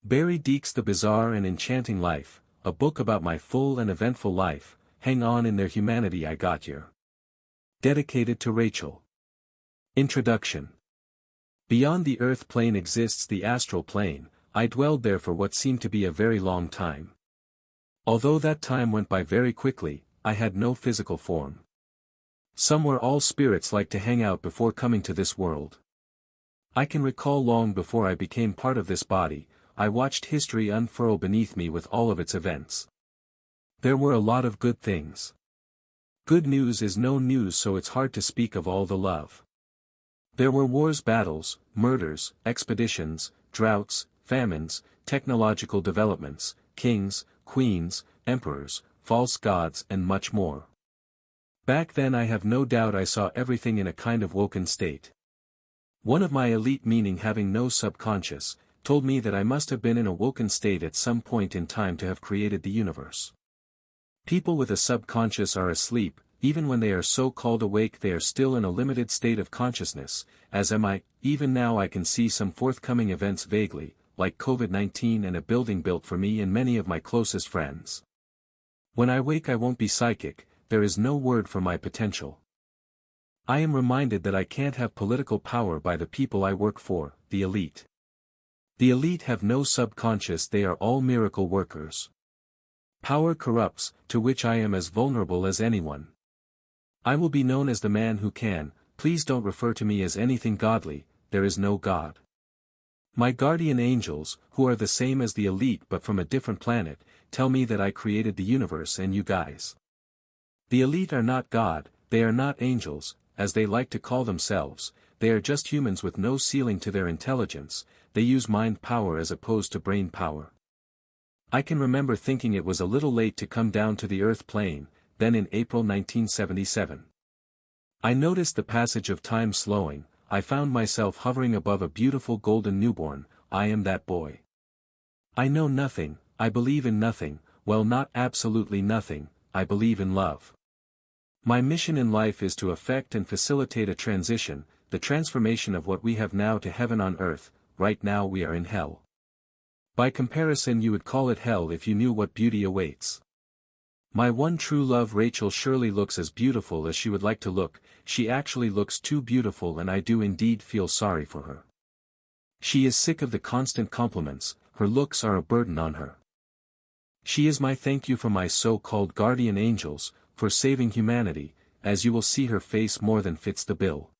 Barry Deeks, The Bizarre and Enchanting Life, a book about my full and eventful life. Hang on in there, humanity, I got you. Dedicated to Rachel. Introduction. Beyond the earth plane exists the astral plane. I dwelled there for what seemed to be a very long time. Although that time went by very quickly, I had no physical form. Somewhere all spirits like to hang out before coming to this world. I can recall long before I became part of this body, I watched history unfurl beneath me with all of its events. There were a lot of good things. Good news is no news, so it's hard to speak of all the love. There were wars, battles, murders, expeditions, droughts, famines, technological developments, kings, queens, emperors, false gods, and much more. Back then I have no doubt I saw everything in a kind of woken state. One of my elite, meaning having no subconscious, told me that I must have been in a woken state at some point in time to have created the universe. People with a subconscious are asleep, even when they are so-called awake they are still in a limited state of consciousness, as am I. Even now I can see some forthcoming events vaguely, like COVID-19 and a building built for me and many of my closest friends. When I wake I won't be psychic, there is no word for my potential. I am reminded that I can't have political power by the people I work for, the elite. The elite have no subconscious, they are all miracle workers. Power corrupts, to which I am as vulnerable as anyone. I will be known as the man who can. Please don't refer to me as anything godly, there is no God. My guardian angels, who are the same as the elite but from a different planet, tell me that I created the universe and you guys. The elite are not God, they are not angels, as they like to call themselves, they are just humans with no ceiling to their intelligence. They use mind power as opposed to brain power. I can remember thinking it was a little late to come down to the earth plane, then in April 1977. I noticed the passage of time slowing, I found myself hovering above a beautiful golden newborn. I am that boy. I know nothing, I believe in nothing, well, not absolutely nothing, I believe in love. My mission in life is to effect and facilitate a transition, the transformation of what we have now to heaven on earth. Right now we are in hell. By comparison you would call it hell if you knew what beauty awaits. My one true love Rachel surely looks as beautiful as she would like to look, she actually looks too beautiful and I do indeed feel sorry for her. She is sick of the constant compliments, her looks are a burden on her. She is my thank you from my so-called guardian angels, for saving humanity, as you will see her face more than fits the bill.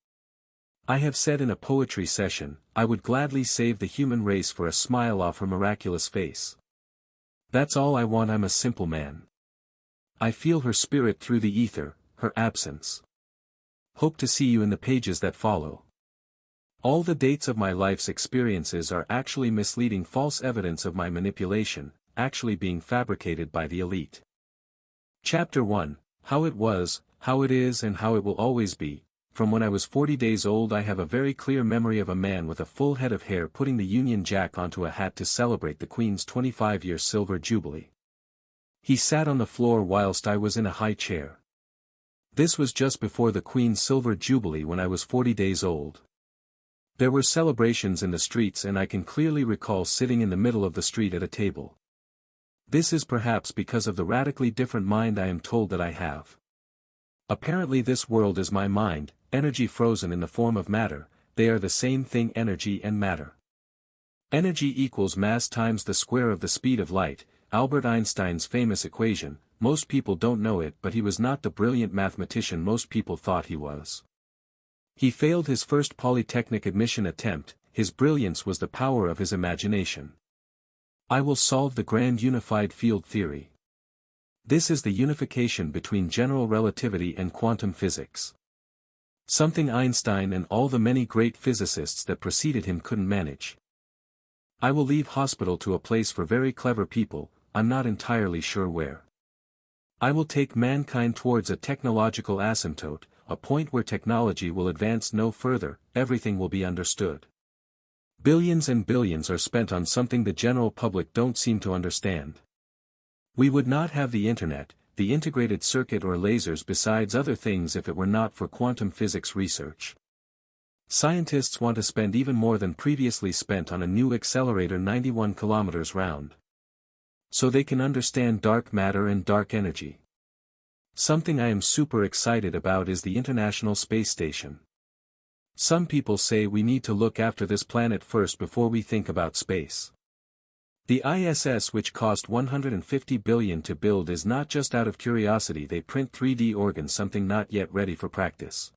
I have said in a poetry session, I would gladly save the human race for a smile off her miraculous face. That's all I want, I'm a simple man. I feel her spirit through the ether, her absence. Hope to see you in the pages that follow. All the dates of my life's experiences are actually misleading, false evidence of my manipulation, actually being fabricated by the elite. Chapter 1, How it was, how it is and how it will always be. From when I was 40 days old I have a very clear memory of a man with a full head of hair putting the Union Jack onto a hat to celebrate the Queen's 25-year silver jubilee. He sat on the floor whilst I was in a high chair. This was just before the Queen's silver jubilee when I was 40 days old. There were celebrations in the streets and I can clearly recall sitting in the middle of the street at a table. This is perhaps because of the radically different mind I am told that I have. Apparently this world is my mind, energy frozen in the form of matter, they are the same thing, energy and matter. Energy equals mass times the square of the speed of light, Albert Einstein's famous equation. Most people don't know it, but he was not the brilliant mathematician most people thought he was. He failed his first polytechnic admission attempt, his brilliance was the power of his imagination. I will solve the grand unified field theory. This is the unification between general relativity and quantum physics. Something Einstein and all the many great physicists that preceded him couldn't manage. I will leave hospital to a place for very clever people, I'm not entirely sure where. I will take mankind towards a technological asymptote, a point where technology will advance no further, everything will be understood. Billions and billions are spent on something the general public don't seem to understand. We would not have the internet, the integrated circuit or lasers besides other things if it were not for quantum physics research. Scientists want to spend even more than previously spent on a new accelerator 91 kilometers round. So they can understand dark matter and dark energy. Something I am super excited about is the International Space Station. Some people say we need to look after this planet first before we think about space. The ISS, which cost $150 billion to build, is not just out of curiosity. They print 3D organs, something not yet ready for practice.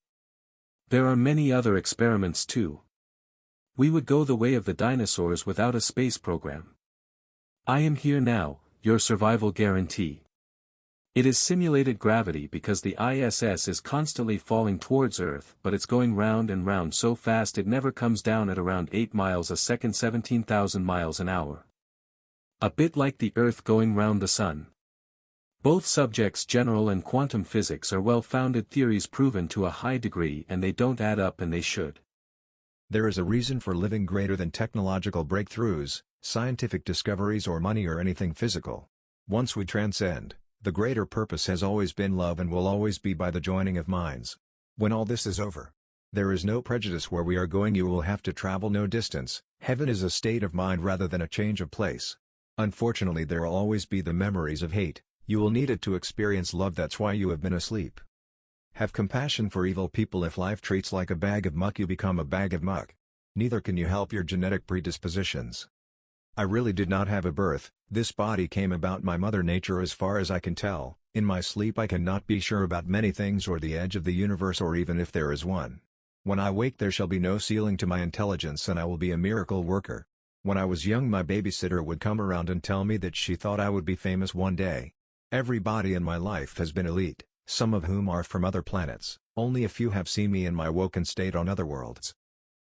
There are many other experiments too. We would go the way of the dinosaurs without a space program. I am here now, your survival guarantee. It is simulated gravity because the ISS is constantly falling towards Earth, but it's going round and round so fast it never comes down at around 8 miles a second, 17,000 miles an hour. A bit like the Earth going round the Sun. Both subjects, general and quantum physics, are well-founded theories proven to a high degree, and they don't add up, and they should. There is a reason for living greater than technological breakthroughs, scientific discoveries, or money, or anything physical. Once we transcend, the greater purpose has always been love and will always be by the joining of minds. When all this is over, there is no prejudice where we are going. You will have to travel no distance. Heaven is a state of mind rather than a change of place. Unfortunately, there will always be the memories of hate. You will need it to experience love. That's why you have been asleep. Have compassion for evil people. If life treats like a bag of muck, you become a bag of muck. Neither can you help your genetic predispositions. I really did not have a birth. This body came about by Mother Nature as far as I can tell. In my sleep I cannot be sure about many things, or the edge of the universe, or even if there is one. When I wake there shall be no ceiling to my intelligence, and I will be a miracle worker. When I was young, my babysitter would come around and tell me that she thought I would be famous one day. Everybody in my life has been elite, some of whom are from other planets. Only a few have seen me in my woken state on other worlds.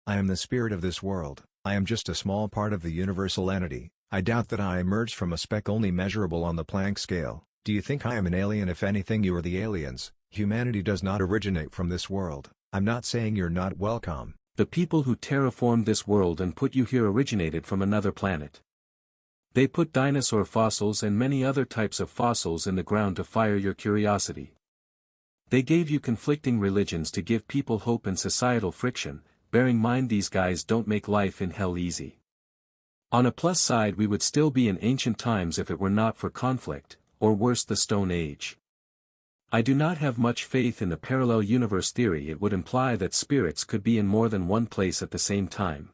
I am the spirit of this world. I am just a small part of the universal entity. I doubt that I emerged from a speck only measurable on the Planck scale. Do you think I am an alien? If anything, you are the aliens. Humanity does not originate from this world. I'm not saying you're not welcome. The people who terraformed this world and put you here originated from another planet. They put dinosaur fossils and many other types of fossils in the ground to fire your curiosity. They gave you conflicting religions to give people hope and societal friction, bearing in mind these guys don't make life in hell easy. On a plus side, we would still be in ancient times if it were not for conflict, or worse, the Stone Age. I do not have much faith in the parallel universe theory. It would imply that spirits could be in more than one place at the same time.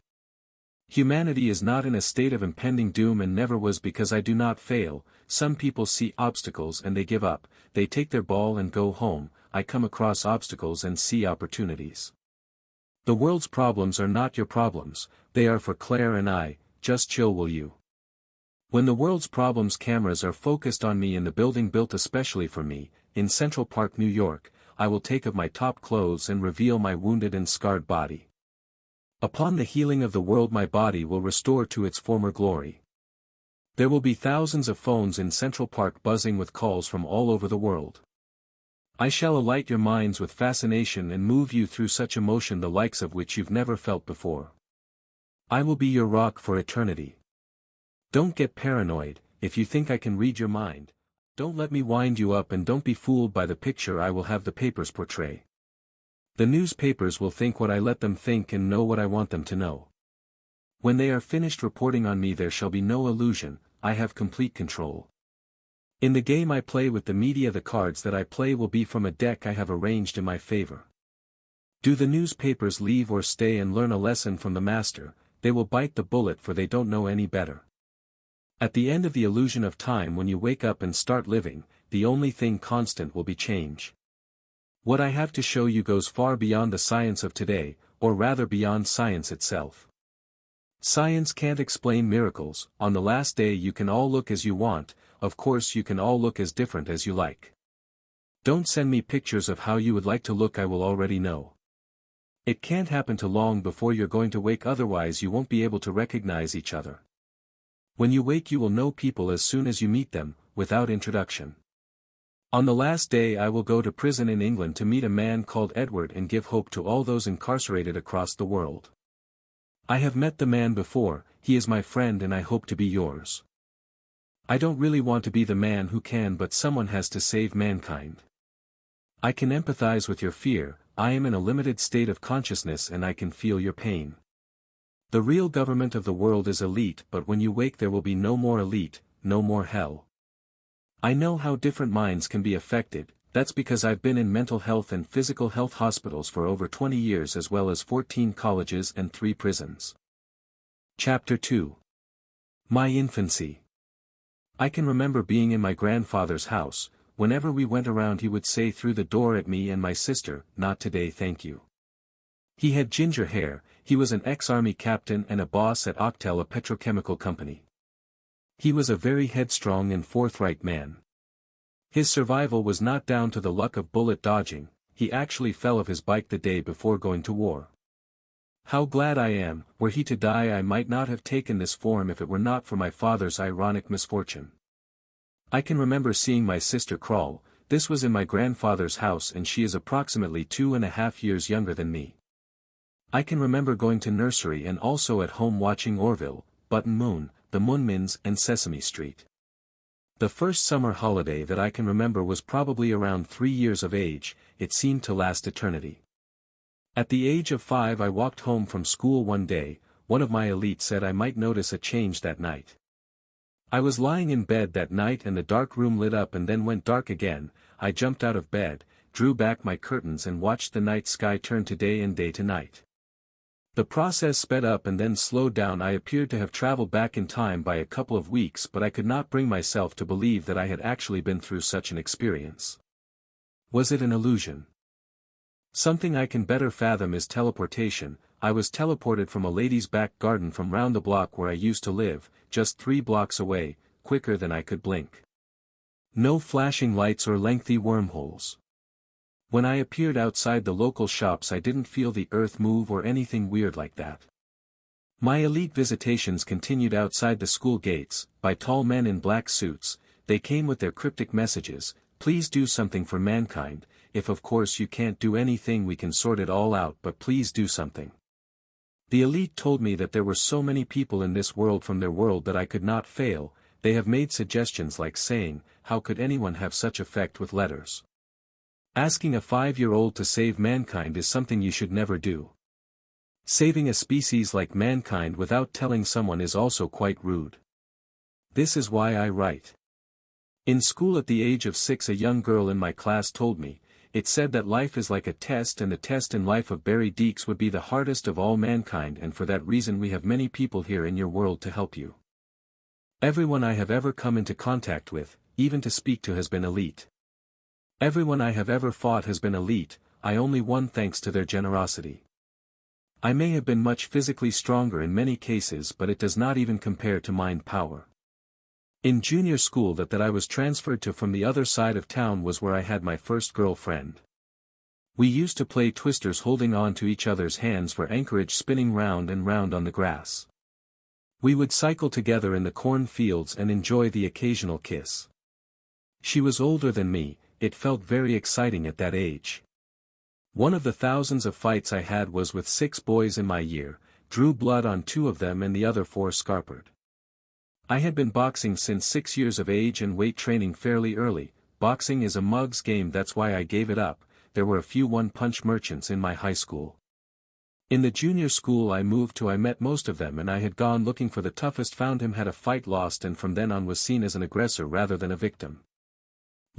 Humanity is not in a state of impending doom and never was, because I do not fail. Some people see obstacles and they give up, they take their ball and go home. I come across obstacles and see opportunities. The world's problems are not your problems, they are for Claire and I. Just chill, will you? When the world's problems cameras are focused on me in the building built especially for me, in Central Park, New York, I will take off my top clothes and reveal my wounded and scarred body. Upon the healing of the world, my body will restore to its former glory. There will be thousands of phones in Central Park buzzing with calls from all over the world. I shall alight your minds with fascination and move you through such emotion the likes of which you've never felt before. I will be your rock for eternity. Don't get paranoid. If you think I can read your mind, don't let me wind you up, and don't be fooled by the picture I will have the papers portray. The newspapers will think what I let them think and know what I want them to know. When they are finished reporting on me, there shall be no illusion. I have complete control. In the game I play with the media, the cards that I play will be from a deck I have arranged in my favor. Do the newspapers leave or stay and learn a lesson from the master? They will bite the bullet, for they don't know any better. At the end of the illusion of time, when you wake up and start living, the only thing constant will be change. What I have to show you goes far beyond the science of today, or rather beyond science itself. Science can't explain miracles. On the last day you can all look as you want, of course you can all look as different as you like. Don't send me pictures of how you would like to look, I will already know. It can't happen till long before you're going to wake, otherwise you won't be able to recognize each other. When you wake you will know people as soon as you meet them, without introduction. On the last day I will go to prison in England to meet a man called Edward and give hope to all those incarcerated across the world. I have met the man before, he is my friend and I hope to be yours. I don't really want to be the man who can, but someone has to save mankind. I can empathize with your fear, I am in a limited state of consciousness and I can feel your pain. The real government of the world is elite, but when you wake there will be no more elite, no more hell. I know how different minds can be affected. That's because I've been in mental health and physical health hospitals for over 20 years as well as 14 colleges and 3 prisons. Chapter 2. My infancy. I can remember being in my grandfather's house. Whenever we went around he would say through the door at me and my sister, "Not today, thank you." He had ginger hair, he was an ex-army captain and a boss at Octel, a petrochemical company. He was a very headstrong and forthright man. His survival was not down to the luck of bullet dodging, he actually fell off his bike the day before going to war. How glad I am, were he to die I might not have taken this form if it were not for my father's ironic misfortune. I can remember seeing my sister crawl. This was in my grandfather's house and she is approximately 2.5 years younger than me. I can remember going to nursery and also at home watching Orville, Button Moon, The Moonmans and Sesame Street. The first summer holiday that I can remember was probably around 3 years of age, it seemed to last eternity. At the age of 5 I walked home from school one day. One of my elite said I might notice a change that night. I was lying in bed that night and the dark room lit up and then went dark again. I jumped out of bed, drew back my curtains and watched the night sky turn to day and day to night. The process sped up and then slowed down. I appeared to have traveled back in time by a couple of weeks, but I could not bring myself to believe that I had actually been through such an experience. Was it an illusion? Something I can better fathom is teleportation. I was teleported from a lady's back garden from round the block where I used to live, just 3 blocks away, quicker than I could blink. No flashing lights or lengthy wormholes. When I appeared outside the local shops I didn't feel the earth move or anything weird like that. My elite visitations continued outside the school gates, by tall men in black suits. They came with their cryptic messages, "Please do something for mankind, if of course you can't do anything we can sort it all out, but please do something." The elite told me that there were so many people in this world from their world that I could not fail. They have made suggestions like saying, "How could anyone have such effect with letters?" Asking a 5-year-old to save mankind is something you should never do. Saving a species like mankind without telling someone is also quite rude. This is why I write. In school at the age of 6 a young girl in my class told me, it said that life is like a test and the test in life of Barry Deeks would be the hardest of all mankind, and for that reason we have many people here in your world to help you. Everyone I have ever come into contact with, even to speak to, has been elite. Everyone I have ever fought has been elite. I only won thanks to their generosity. I may have been much physically stronger in many cases, but it does not even compare to mind power. In junior school that I was transferred to from the other side of town was where I had my first girlfriend. We used to play twisters holding on to each other's hands for anchorage, spinning round and round on the grass. We would cycle together in the corn fields and enjoy the occasional kiss. She was older than me. It felt very exciting at that age. One of the thousands of fights I had was with 6 boys in my year, drew blood on 2 of them and the other 4 scarpered. I had been boxing since 6 years of age and weight training fairly early. Boxing is a mug's game, that's why I gave it up. There were a few one-punch merchants in my high school. In the junior school I moved to I met most of them and I had gone looking for the toughest, found him, had a fight, lost, and from then on was seen as an aggressor rather than a victim.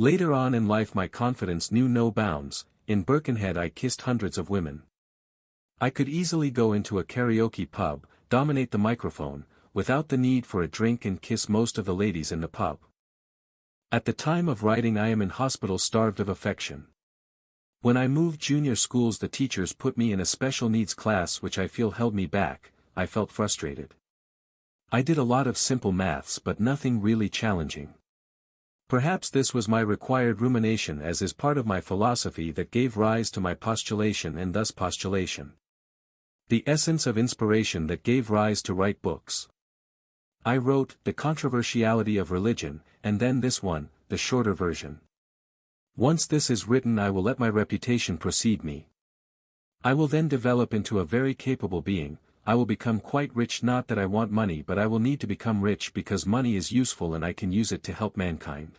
Later on in life my confidence knew no bounds. In Birkenhead I kissed hundreds of women. I could easily go into a karaoke pub, dominate the microphone, without the need for a drink, and kiss most of the ladies in the pub. At the time of writing I am in hospital, starved of affection. When I moved junior schools the teachers put me in a special needs class which I feel held me back. I felt frustrated. I did a lot of simple maths but nothing really challenging. Perhaps this was my required rumination, as is part of my philosophy, that gave rise to my postulation and thus postulation. The essence of inspiration that gave rise to write books. I wrote The Controversiality of Religion, and then this one, the shorter version. Once this is written I will let my reputation precede me. I will then develop into a very capable being. I will become quite rich, not that I want money, but I will need to become rich because money is useful and I can use it to help mankind.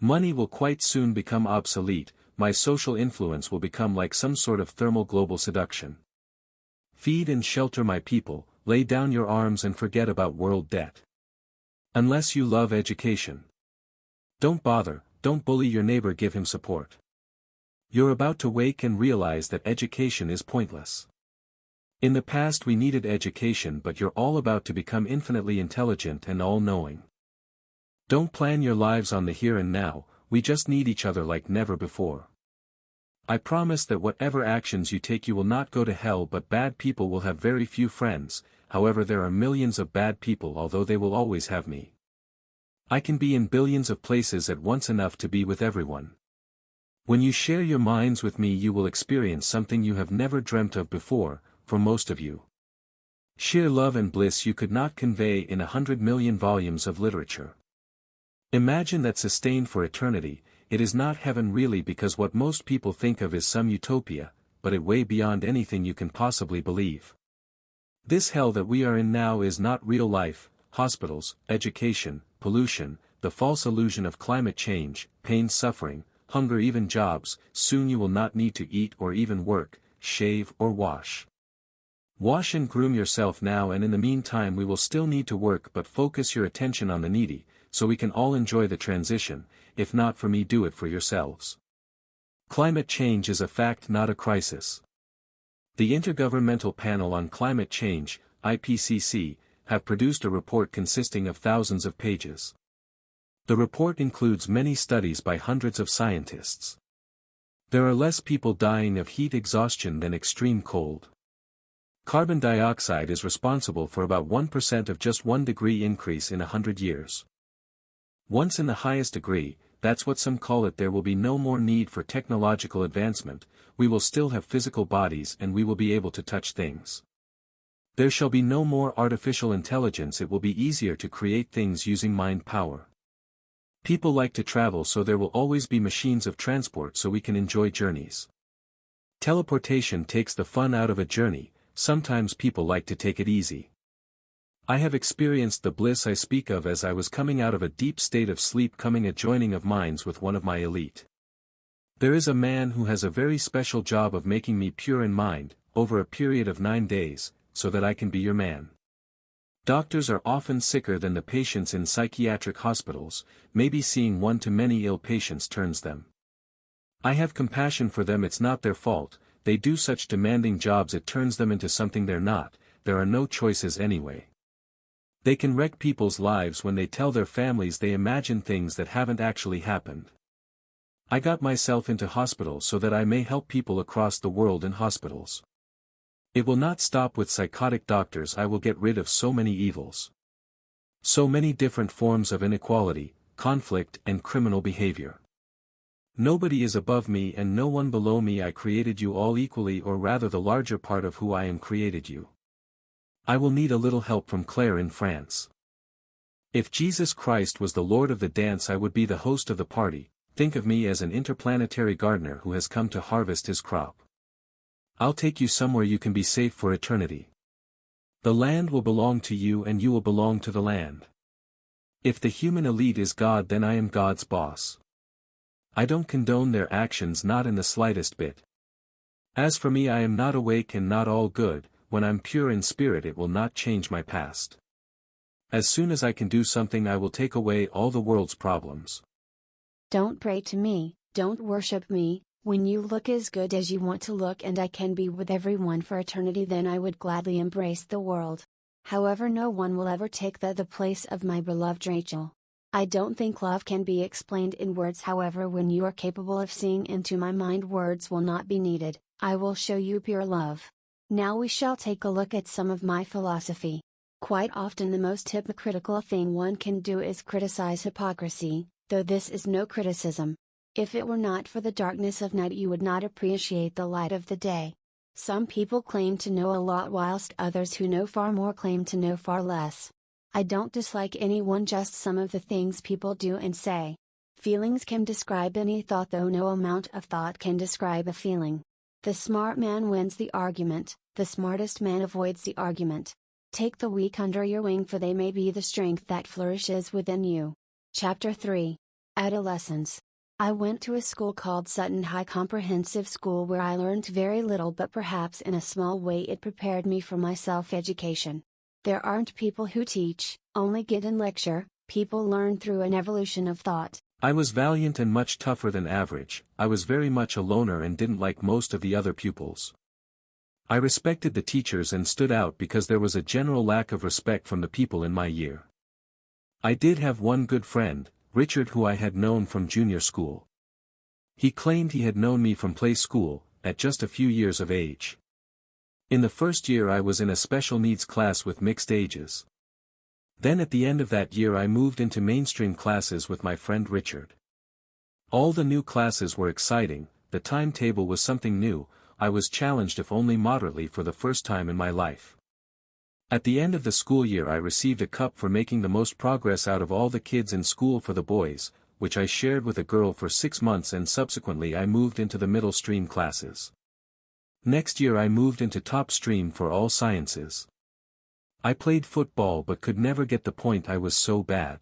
Money will quite soon become obsolete. my social influence will become like some sort of thermal global seduction. Feed and shelter my people, lay down your arms and forget about world debt. Unless you love education. Don't bother, don't bully your neighbor, give him support. You're about to wake and realize that education is pointless. In the past we needed education, but you're all about to become infinitely intelligent and all-knowing. Don't plan your lives on the here and now, we just need each other like never before. I promise that whatever actions you take you will not go to hell, but bad people will have very few friends, however there are millions of bad people, although they will always have me. I can be in billions of places at once, enough to be with everyone. When you share your minds with me you will experience something you have never dreamt of before, for most of you. Sheer love and bliss you could not convey in 100 million volumes of literature. Imagine that sustained for eternity. It is not heaven really, because what most people think of is some utopia, but it way beyond anything you can possibly believe. This hell that we are in now is not real life: hospitals, education, pollution, the false illusion of climate change, pain, suffering, hunger, even jobs. Soon you will not need to eat or even work, shave or wash. Wash and groom yourself now, and in the meantime we will still need to work, but focus your attention on the needy, so we can all enjoy the transition. If not for me, do it for yourselves. Climate change is a fact, not a crisis. The Intergovernmental Panel on Climate Change, IPCC, have produced a report consisting of thousands of pages. The report includes many studies by hundreds of scientists. There are less people dying of heat exhaustion than extreme cold. Carbon dioxide is responsible for about 1% of just 1 degree increase in 100 years. Once in the highest degree, that's what some call it, there will be no more need for technological advancement, we will still have physical bodies and we will be able to touch things. There shall be no more artificial intelligence, it will be easier to create things using mind power. People like to travel, so there will always be machines of transport so we can enjoy journeys. Teleportation takes the fun out of a journey, sometimes people like to take it easy. I have experienced the bliss I speak of as I was coming out of a deep state of sleep, coming a joining of minds with one of my elite. There is a man who has a very special job of making me pure in mind, over a period of 9 days, so that I can be your man. Doctors are often sicker than the patients in psychiatric hospitals, maybe seeing one too many ill patients turns them. I have compassion for them, it's not their fault, they do such demanding jobs, it turns them into something they're not, there are no choices anyway. They can wreck people's lives when they tell their families they imagine things that haven't actually happened. I got myself into hospitals so that I may help people across the world in hospitals. It will not stop with psychotic doctors, I will get rid of so many evils. So many different forms of inequality, conflict and criminal behavior. Nobody is above me and no one below me, I created you all equally, or rather the larger part of who I am created you. I will need a little help from Claire in France. If Jesus Christ was the Lord of the dance, I would be the host of the party. Think of me as an interplanetary gardener who has come to harvest his crop. I'll take you somewhere you can be safe for eternity. The land will belong to you and you will belong to the land. If the human elite is God, then I am God's boss. I don't condone their actions, not in the slightest bit. As for me, I am not awake and not all good. When I'm pure in spirit, it will not change my past. As soon as I can do something, I will take away all the world's problems. Don't pray to me, don't worship me. When you look as good as you want to look and I can be with everyone for eternity, then I would gladly embrace the world. However, no one will ever take the place of my beloved Rachel. I don't think love can be explained in words, however when you are capable of seeing into my mind, words will not be needed. I will show you pure love. Now we shall take a look at some of my philosophy. Quite often the most hypocritical thing one can do is criticize hypocrisy, though this is no criticism. If it were not for the darkness of night, you would not appreciate the light of the day. Some people claim to know a lot whilst others who know far more claim to know far less. I don't dislike anyone, just some of the things people do and say. Feelings can describe any thought, though no amount of thought can describe a feeling. The smart man wins the argument, the smartest man avoids the argument. Take the weak under your wing, for they may be the strength that flourishes within you. Chapter 3. Adolescence. I went to a school called Sutton High Comprehensive School where I learned very little, but perhaps in a small way it prepared me for my self-education. There aren't people who teach, only get and lecture, people learn through an evolution of thought. I was valiant and much tougher than average. I was very much a loner and didn't like most of the other pupils. I respected the teachers and stood out because there was a general lack of respect from the people in my year. I did have one good friend, Richard, who I had known from junior school. He claimed he had known me from play school, at just a few years of age. In the first year I was in a special needs class with mixed ages. Then at the end of that year I moved into mainstream classes with my friend Richard. All the new classes were exciting, the timetable was something new, I was challenged if only moderately for the first time in my life. At the end of the school year I received a cup for making the most progress out of all the kids in school for the boys, which I shared with a girl for 6 months, and subsequently I moved into the middle stream classes. Next year I moved into top stream for all sciences. I played football but could never get the point, I was so bad.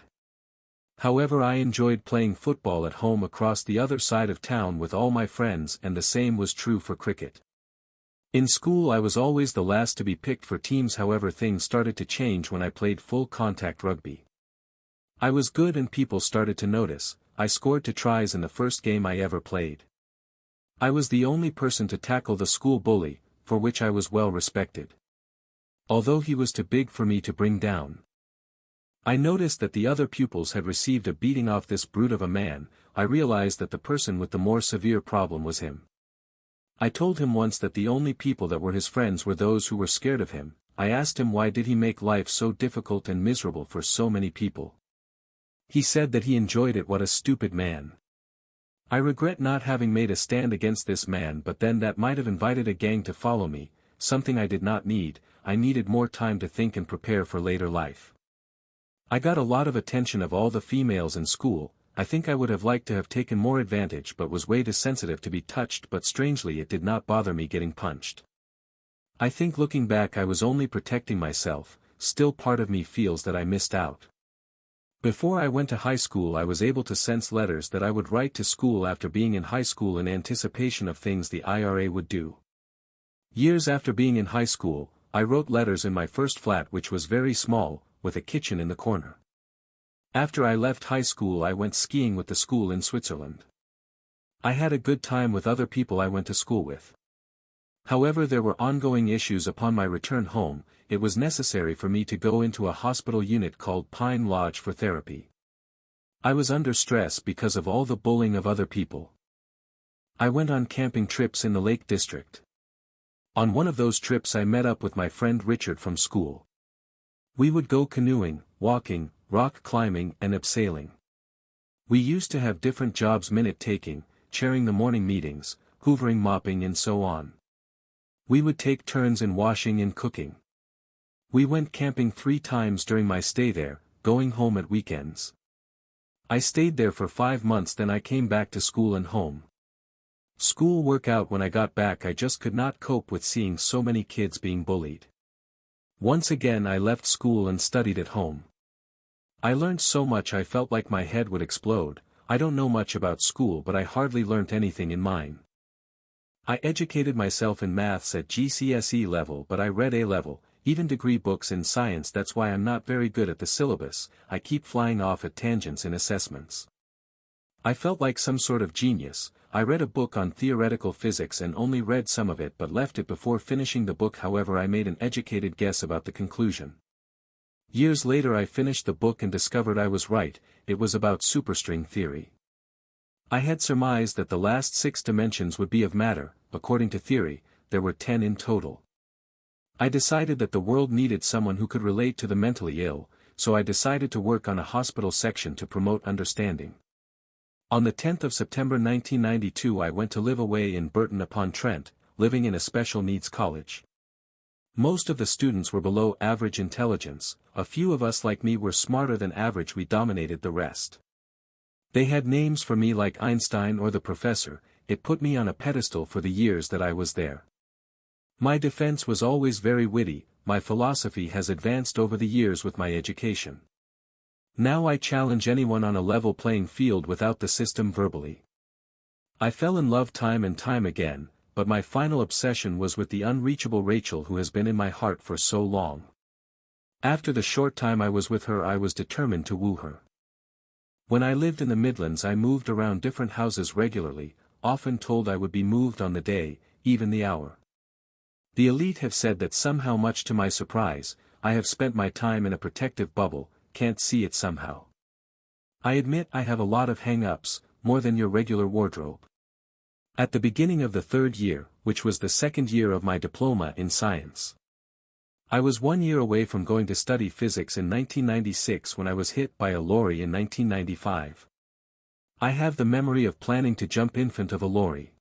However, I enjoyed playing football at home across the other side of town with all my friends, and the same was true for cricket. In school I was always the last to be picked for teams, however things started to change when I played full contact rugby. I was good and people started to notice. I scored 2 tries in the first game I ever played. I was the only person to tackle the school bully, for which I was well respected. Although he was too big for me to bring down. I noticed that the other pupils had received a beating off this brute of a man. I realized that the person with the more severe problem was him. I told him once that the only people that were his friends were those who were scared of him. I asked him why did he make life so difficult and miserable for so many people. He said that he enjoyed it. What a stupid man. I regret not having made a stand against this man, but then that might have invited a gang to follow me, something I did not need. I needed more time to think and prepare for later life. I got a lot of attention of all the females in school. I think I would have liked to have taken more advantage, but was way too sensitive to be touched, but strangely it did not bother me getting punched. I think looking back I was only protecting myself. Still part of me feels that I missed out. Before I went to high school I was able to sense letters that I would write to school after being in high school in anticipation of things the IRA would do. Years after being in high school, I wrote letters in my first flat, which was very small, with a kitchen in the corner. After I left high school I went skiing with the school in Switzerland. I had a good time with other people I went to school with. However, there were ongoing issues. Upon my return home, it was necessary for me to go into a hospital unit called Pine Lodge for therapy. I was under stress because of all the bullying of other people. I went on camping trips in the Lake District. On one of those trips I met up with my friend Richard from school. We would go canoeing, walking, rock climbing and abseiling. We used to have different jobs: minute taking, chairing the morning meetings, hoovering, mopping and so on. We would take turns in washing and cooking. We went camping 3 times during my stay there, going home at weekends. I stayed there for 5 months, then I came back to school and home. School worked out when I got back. I just could not cope with seeing so many kids being bullied. Once again I left school and studied at home. I learned so much I felt like my head would explode. I don't know much about school, but I hardly learnt anything in mine. I educated myself in maths at GCSE level, but I read A level, even degree books in science. That's why I'm not very good at the syllabus. I keep flying off at tangents in assessments. I felt like some sort of genius. I read a book on theoretical physics and only read some of it but left it before finishing the book. However, I made an educated guess about the conclusion. Years later I finished the book and discovered I was right. It was about superstring theory. I had surmised that the last 6 dimensions would be of matter. According to theory, there were 10 in total. I decided that the world needed someone who could relate to the mentally ill, so I decided to work on a hospital section to promote understanding. On the 10th of September 1992 I went to live away in Burton-upon-Trent, living in a special needs college. Most of the students were below average intelligence. A few of us like me were smarter than average. We dominated the rest. They had names for me like Einstein or the professor. It put me on a pedestal for the years that I was there. My defense was always very witty. My philosophy has advanced over the years with my education. Now I challenge anyone on a level playing field without the system verbally. I fell in love time and time again, but my final obsession was with the unreachable Rachel who has been in my heart for so long. After the short time I was with her I was determined to woo her. When I lived in the Midlands I moved around different houses regularly, often told I would be moved on the day, even the hour. The elite have said that somehow, much to my surprise, I have spent my time in a protective bubble, can't see it somehow. I admit I have a lot of hang-ups, more than your regular wardrobe. At the beginning of the third year, which was the second year of my diploma in science, I was 1 year away from going to study physics in 1996 when I was hit by a lorry in 1995. I have the memory of planning to jump in front of a lorry.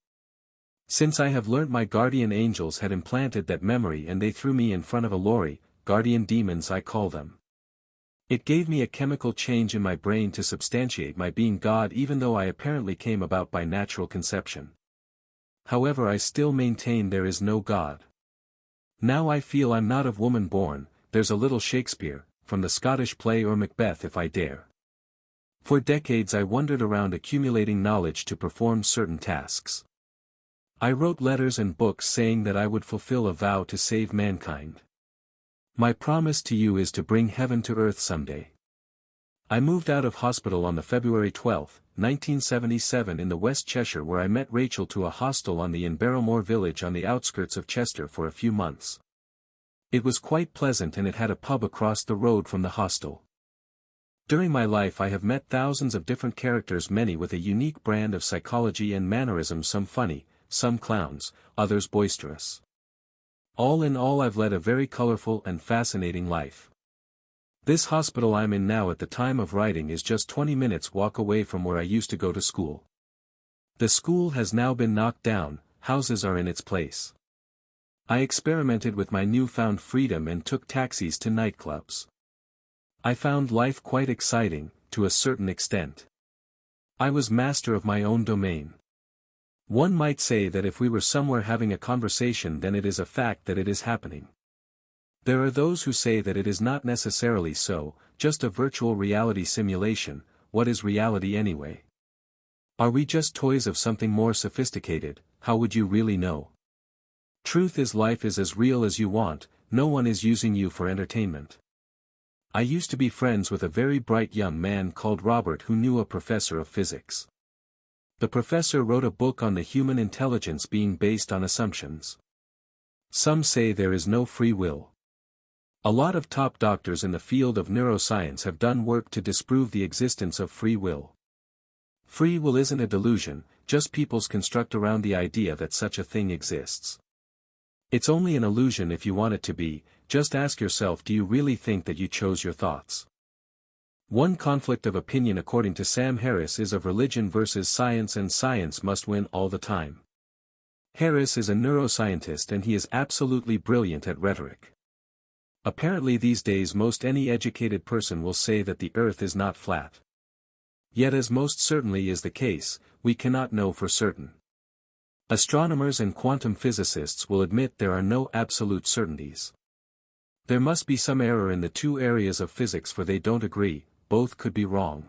Since I have learnt my guardian angels had implanted that memory and they threw me in front of a lorry, guardian demons I call them. It gave me a chemical change in my brain to substantiate my being God, even though I apparently came about by natural conception. However, I still maintain there is no God. Now I feel I'm not of woman born, there's a little Shakespeare, from the Scottish play or Macbeth if I dare. For decades I wandered around accumulating knowledge to perform certain tasks. I wrote letters and books saying that I would fulfill a vow to save mankind. My promise to you is to bring heaven to earth someday. I moved out of hospital on the February 12, 1977 in the West Cheshire, where I met Rachel, to a hostel on the Barrowmore village on the outskirts of Chester for a few months. It was quite pleasant and it had a pub across the road from the hostel. During my life I have met thousands of different characters, many with a unique brand of psychology and mannerism, some funny, some clowns, others boisterous. All in all, I've led a very colorful and fascinating life. This hospital I'm in now at the time of writing is just 20 minutes walk away from where I used to go to school. The school has now been knocked down, houses are in its place. I experimented with my newfound freedom and took taxis to nightclubs. I found life quite exciting, to a certain extent. I was master of my own domain. One might say that if we were somewhere having a conversation, then it is a fact that it is happening. There are those who say that it is not necessarily so, just a virtual reality simulation. What is reality anyway? Are we just toys of something more sophisticated? How would you really know? Truth is, life is as real as you want, no one is using you for entertainment. I used to be friends with a very bright young man called Robert who knew a professor of physics. The professor wrote a book on the human intelligence being based on assumptions. Some say there is no free will. A lot of top doctors in the field of neuroscience have done work to disprove the existence of free will. Free will isn't a delusion, just people's construct around the idea that such a thing exists. It's only an illusion if you want it to be. Just ask yourself, do you really think that you chose your thoughts? One conflict of opinion according to Sam Harris is of religion versus science, and science must win all the time. Harris is a neuroscientist and he is absolutely brilliant at rhetoric. Apparently these days most any educated person will say that the earth is not flat. Yet, as most certainly is the case, we cannot know for certain. Astronomers and quantum physicists will admit there are no absolute certainties. There must be some error in the two areas of physics, for they don't agree, both could be wrong.